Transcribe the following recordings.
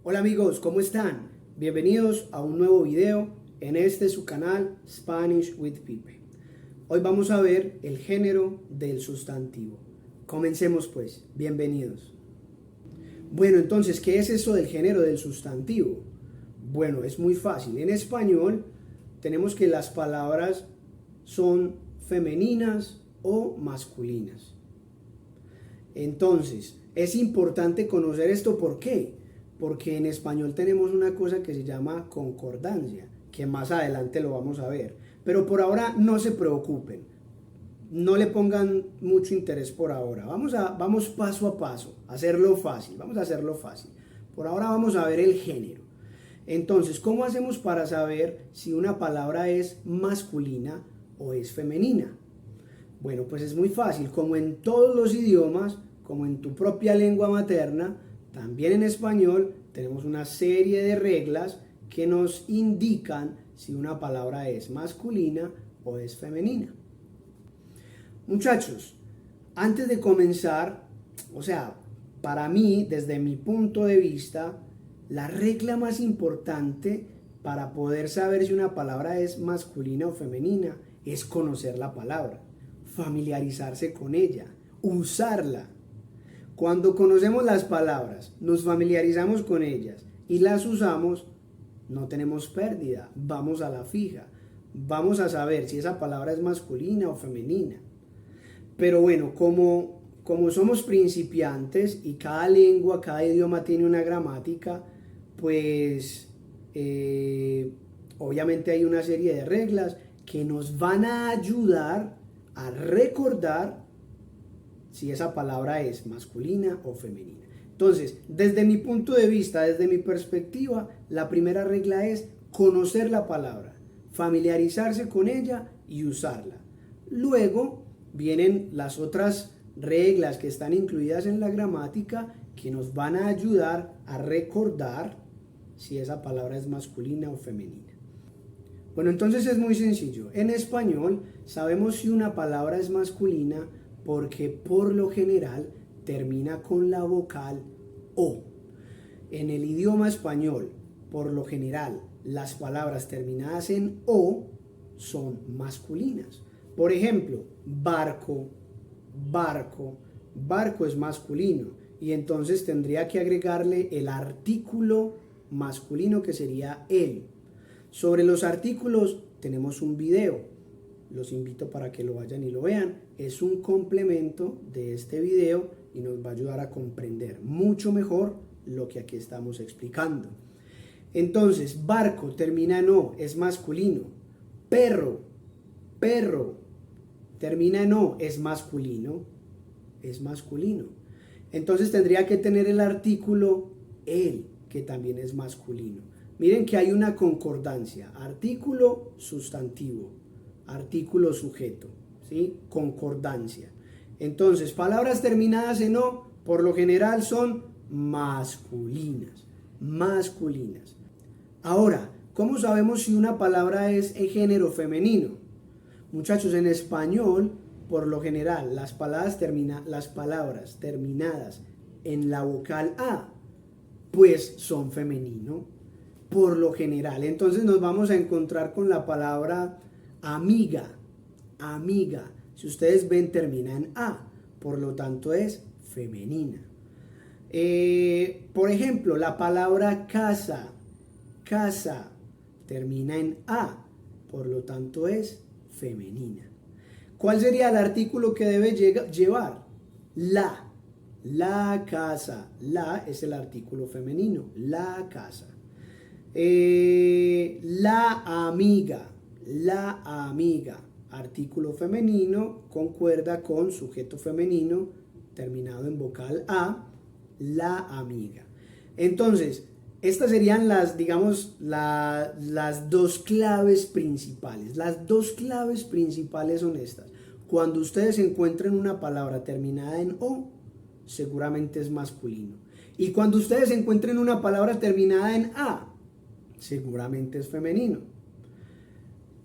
Hola amigos, ¿cómo están? Bienvenidos a un nuevo video en su canal Spanish with Pipe. Hoy vamos a ver el género del sustantivo. Comencemos pues, bienvenidos. Bueno, entonces, ¿qué es eso del género del sustantivo? Bueno, es muy fácil. En español tenemos que las palabras son femeninas o masculinas. Entonces, es importante conocer esto. ¿Por qué? Porque en español tenemos una cosa que se llama concordancia, que más adelante lo vamos a ver. Pero por ahora no se preocupen, no le pongan mucho interés por ahora. Vamos paso a paso, hacerlo fácil, vamos a hacerlo fácil. Por ahora vamos a ver el género. Entonces, ¿cómo hacemos para saber si una palabra es masculina o es femenina? Bueno, pues es muy fácil, como en todos los idiomas, como en tu propia lengua materna, también en español tenemos una serie de reglas que nos indican si una palabra es masculina o es femenina. Muchachos, antes de comenzar, para mí, desde mi punto de vista, la regla más importante para poder saber si una palabra es masculina o femenina es conocer la palabra, familiarizarse con ella, usarla. Cuando conocemos las palabras, nos familiarizamos con ellas y las usamos, no tenemos pérdida, vamos a la fija, vamos a saber si esa palabra es masculina o femenina. Pero bueno, como somos principiantes y cada lengua, cada idioma tiene una gramática, pues obviamente hay una serie de reglas que nos van a ayudar a recordar si esa palabra es masculina o femenina. Entonces, desde mi punto de vista, desde mi perspectiva, la primera regla es conocer la palabra, familiarizarse con ella y usarla. Luego vienen las otras reglas que están incluidas en la gramática que nos van a ayudar a recordar si esa palabra es masculina o femenina. Bueno, entonces es muy sencillo. En español sabemos si una palabra es masculina porque por lo general termina con la vocal O. En el idioma español, por lo general, las palabras terminadas en O son masculinas. Por ejemplo, barco, barco, barco es masculino y entonces tendría que agregarle el artículo masculino que sería el. Sobre los artículos tenemos un video. Los invito para que lo vayan y lo vean. Es un complemento de este video y nos va a ayudar a comprender mucho mejor lo que aquí estamos explicando. Entonces, barco termina en O, es masculino. Perro, perro, termina en O, es masculino. Es masculino. Entonces tendría que tener el artículo el, que también es masculino. Miren que hay una concordancia. Artículo, sustantivo. Artículo, sujeto, ¿sí? Concordancia. Entonces, palabras terminadas en O, por lo general son masculinas, masculinas. Ahora, ¿cómo sabemos si una palabra es en género femenino? Muchachos, en español, por lo general, las palabras terminadas en la vocal A, pues son femenino, por lo general. Entonces nos vamos a encontrar con la palabra amiga, amiga, si ustedes ven termina en A, por lo tanto es femenina. Por ejemplo, la palabra casa, casa, termina en A, por lo tanto es femenina. ¿Cuál sería el artículo que debe llevar? La casa, la es el artículo femenino, la casa. La amiga, la amiga, artículo femenino, concuerda con sujeto femenino terminado en vocal A, la amiga. Entonces, estas serían las dos claves principales. Las dos claves principales son estas. Cuando ustedes encuentren una palabra terminada en O, seguramente es masculino. Y cuando ustedes encuentren una palabra terminada en A, seguramente es femenino.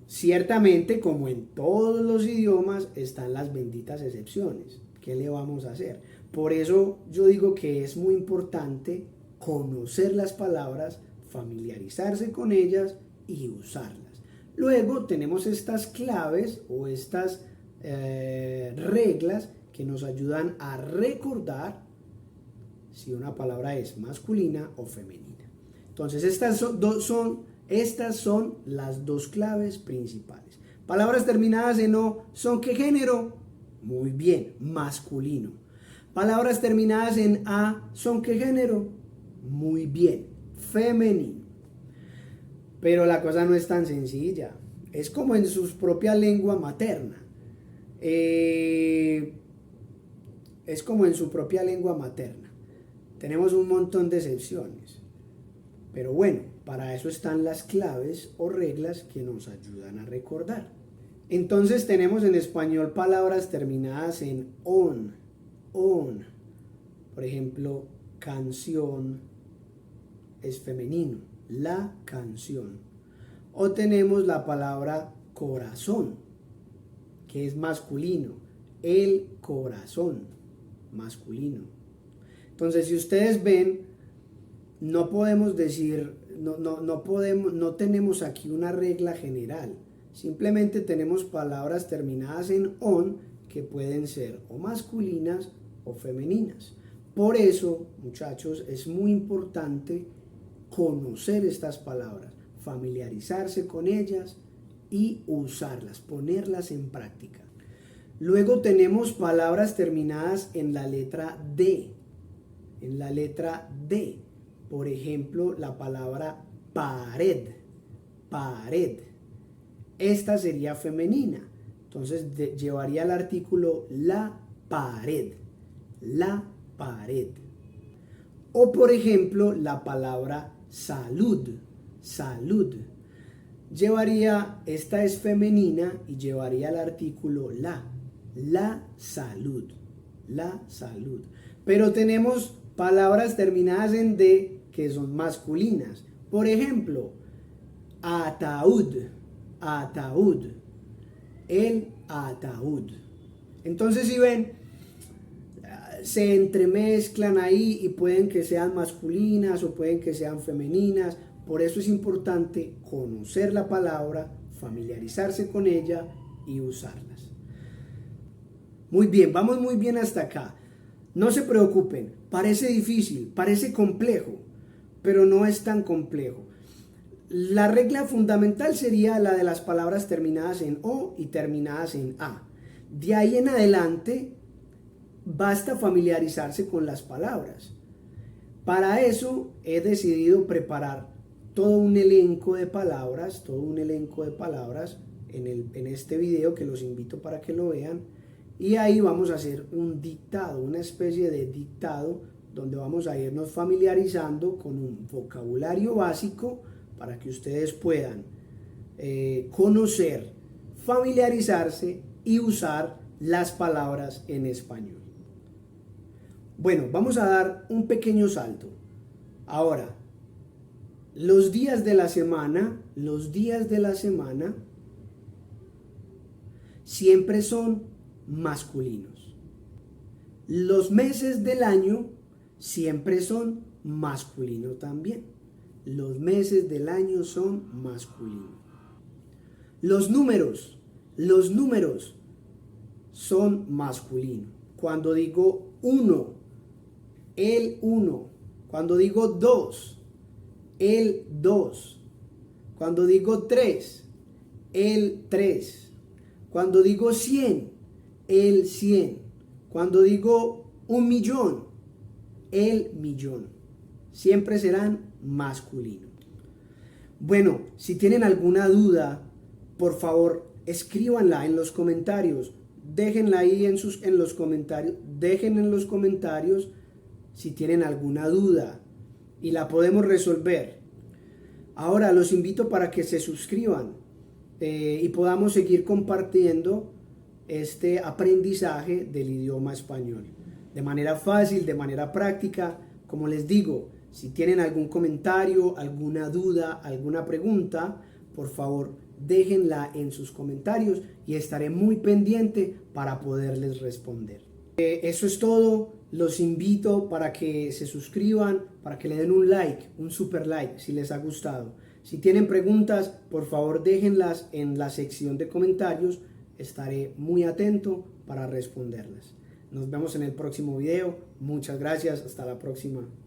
Ciertamente, como en todos los idiomas, están las benditas excepciones. ¿Qué le vamos a hacer? Por eso yo digo que es muy importante conocer las palabras, familiarizarse con ellas y usarlas. Luego tenemos estas claves o estas reglas que nos ayudan a recordar si una palabra es masculina o femenina. Entonces estas son las dos claves principales. Palabras terminadas en O, ¿son qué género? Muy bien, masculino. Palabras terminadas en A, ¿son qué género? Muy bien, femenino. Pero la cosa no es tan sencilla. Es como en su propia lengua materna. Es como en su propia lengua materna. Tenemos un montón de excepciones. Pero bueno, para eso están las claves o reglas que nos ayudan a recordar. Entonces tenemos en español palabras terminadas en on. Por ejemplo, canción es femenino, la canción. O tenemos la palabra corazón, que es masculino, el corazón, masculino. Entonces, si ustedes ven, no podemos decir, no tenemos aquí una regla general. Simplemente tenemos palabras terminadas en on que pueden ser o masculinas o femeninas. Por eso, muchachos, es muy importante conocer estas palabras, familiarizarse con ellas y usarlas, ponerlas en práctica. Luego tenemos palabras terminadas en la letra D. En la letra D. Por ejemplo, la palabra pared. Pared. Esta sería femenina. Entonces llevaría el artículo la pared. La pared. O por ejemplo, la palabra salud. Salud. Esta es femenina y llevaría el artículo la. La salud. La salud. Pero tenemos palabras terminadas en D que son masculinas. Por ejemplo, ataúd. Ataúd. El ataúd. Entonces, si ven, se entremezclan ahí y pueden que sean masculinas o pueden que sean femeninas. Por eso es importante conocer la palabra, familiarizarse con ella y usarlas. Muy bien, vamos muy bien hasta acá. No se preocupen, parece difícil, parece complejo, pero no es tan complejo. La regla fundamental sería la de las palabras terminadas en O y terminadas en A. De ahí en adelante, basta familiarizarse con las palabras. Para eso he decidido preparar todo un elenco de palabras, en este video que los invito para que lo vean. Y ahí vamos a hacer un dictado, una especie de dictado, donde vamos a irnos familiarizando con un vocabulario básico para que ustedes puedan conocer, familiarizarse y usar las palabras en español. Bueno, vamos a dar un pequeño salto. Ahora, los días de la semana siempre son masculinos. Los meses del año siempre son masculinos también. Los meses del año son masculinos. Los números son masculinos. Cuando digo 1, el 1. Cuando digo 2, el 2. Cuando digo 3, el 3. Cuando digo 100, el 100. Cuando digo 1.000.000, el 1.000.000. Siempre serán masculinos. Bueno, si tienen alguna duda, por favor, escríbanla en los comentarios. Déjenla ahí en los comentarios. Dejen en los comentarios si tienen alguna duda y la podemos resolver. Ahora los invito para que se suscriban y podamos seguir compartiendo este aprendizaje del idioma español de manera fácil, de manera práctica. Como les digo, si tienen algún comentario, alguna duda, alguna pregunta, por favor déjenla en sus comentarios y estaré muy pendiente para poderles responder. Eso es todo. Los invito para que se suscriban, para que le den un like, un super like si les ha gustado. Si tienen preguntas, por favor déjenlas en la sección de comentarios. Estaré muy atento para responderlas. Nos vemos en el próximo video. Muchas gracias. Hasta la próxima.